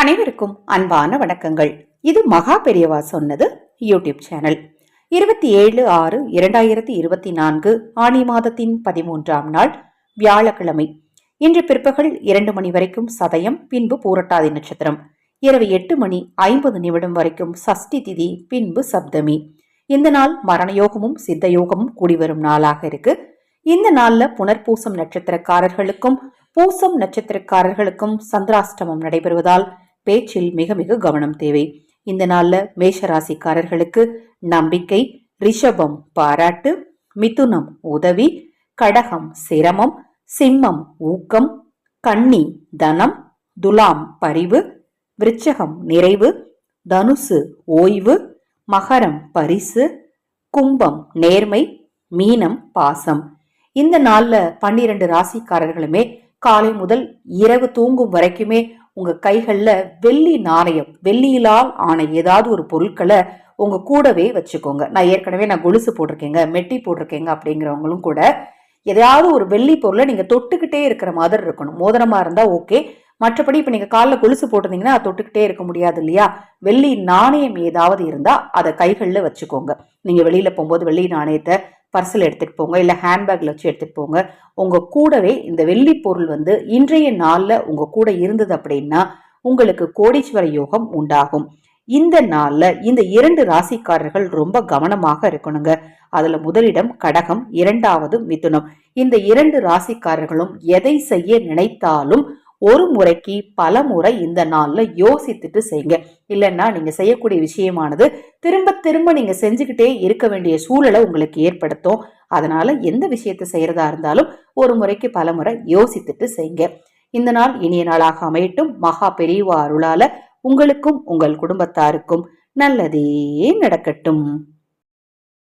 அனைவருக்கும் அன்பான வணக்கங்கள். இது மகா பெரியவா சொன்னது யூடியூப் சேனல். 27/6/2024 ஆனி மாதத்தின் 13ஆம் நாள் வியாழக்கிழமை. இன்று பிற்பகல் 2 மணி வரைக்கும் சதயம், பின்பு பூரட்டாதி நட்சத்திரம். இரவு 8:50 வரைக்கும் சஷ்டி திதி, பின்பு சப்தமி. இந்த நாள் மரணயோகமும் சித்த யோகமும் கூடி வரும் நாளாக இருக்கு. இந்த நாள்ல புனர்பூசம் நட்சத்திரக்காரர்களுக்கும் பூசம் நட்சத்திரக்காரர்களுக்கும் சந்திராஷ்டமம் நடைபெறுவதால் பேச்சில் மிக மிக கவனம் தேவை. இந்த நாள்ல மேஷராசிக்காரர்களுக்கு நம்பிக்கை, ரிஷபம் பாராட்டு, மிதுனம் உதவி, கடகம் சிரமம், சிம்மம் ஊக்கம், கன்னி தனம், துலாம் பரிவு, விருச்சகம் நிறைவு, தனுசு ஓய்வு, மகரம் பரிசு, கும்பம் நேர்மை, மீனம் பாசம். இந்த நாள்ல 12 ராசிக்காரர்களுமே காலை முதல் இரவு தூங்கும் வரைக்குமே உங்க கைகள்ல வெள்ளி நாணயம், வெள்ளியிலால் ஆன ஏதாவது ஒரு பொருட்களை உங்க கூடவே வச்சுக்கோங்க. நான் ஏற்கனவே கொலுசு போட்டிருக்கேங்க, மெட்டி போட்டிருக்கேங்க அப்படிங்கிறவங்களும் கூட எதையாவது ஒரு வெள்ளி பொருளை நீங்க தொட்டுக்கிட்டே இருக்கிற மாதிரி இருக்கணும். மோதிரமா இருந்தா ஓகே, மற்றபடி இப்ப நீங்க காலில் கொலுசு போட்டிருந்தீங்கன்னா அதை தொட்டுக்கிட்டே இருக்க முடியாது இல்லையா? வெள்ளி நாணயம் ஏதாவது இருந்தா அதை கைகள்ல வச்சுக்கோங்க. நீங்க வெளியில போகும்போது வெள்ளி நாணயத்தை பர்சில் எடுத்துட்டு போங்க, இல்ல ஹேண்ட்பேக்ல வச்சு எடுத்துட்டு போங்க. உங்க கூடவே இந்த வெள்ளி பொருள் இன்றைய நாள்ல உங்க கூட இருந்தது அப்படின்னா உங்களுக்கு கோடீஸ்வர யோகம் உண்டாகும். இந்த நாள்ல இந்த 2 ராசிக்காரர்கள் ரொம்ப கவனமாக இருக்கணுங்க. அதுல முதலிடம் கடகம், இரண்டாவது மிதுனம். இந்த 2 ராசிக்காரர்களும் எதை செய்ய நினைத்தாலும் ஒரு முறைக்கு பல முறை இந்த நாள்ல யோசித்துட்டு செய்யுங்க. இல்லைன்னா நீங்க செய்யக்கூடிய விஷயமானது திரும்ப திரும்ப நீங்க செஞ்சுக்கிட்டே இருக்க வேண்டிய சூழலை உங்களுக்கு ஏற்படுத்தும். அதனால எந்த விஷயத்தை செய்யறதா இருந்தாலும் ஒரு முறைக்கு பல முறை யோசித்துட்டு செய்யுங்க. இந்த நாள் இனிய நாளாக அமையட்டும். மகா பெரியவா அருளால உங்களுக்கும் உங்கள் குடும்பத்தாருக்கும் நல்லதே நடக்கட்டும்.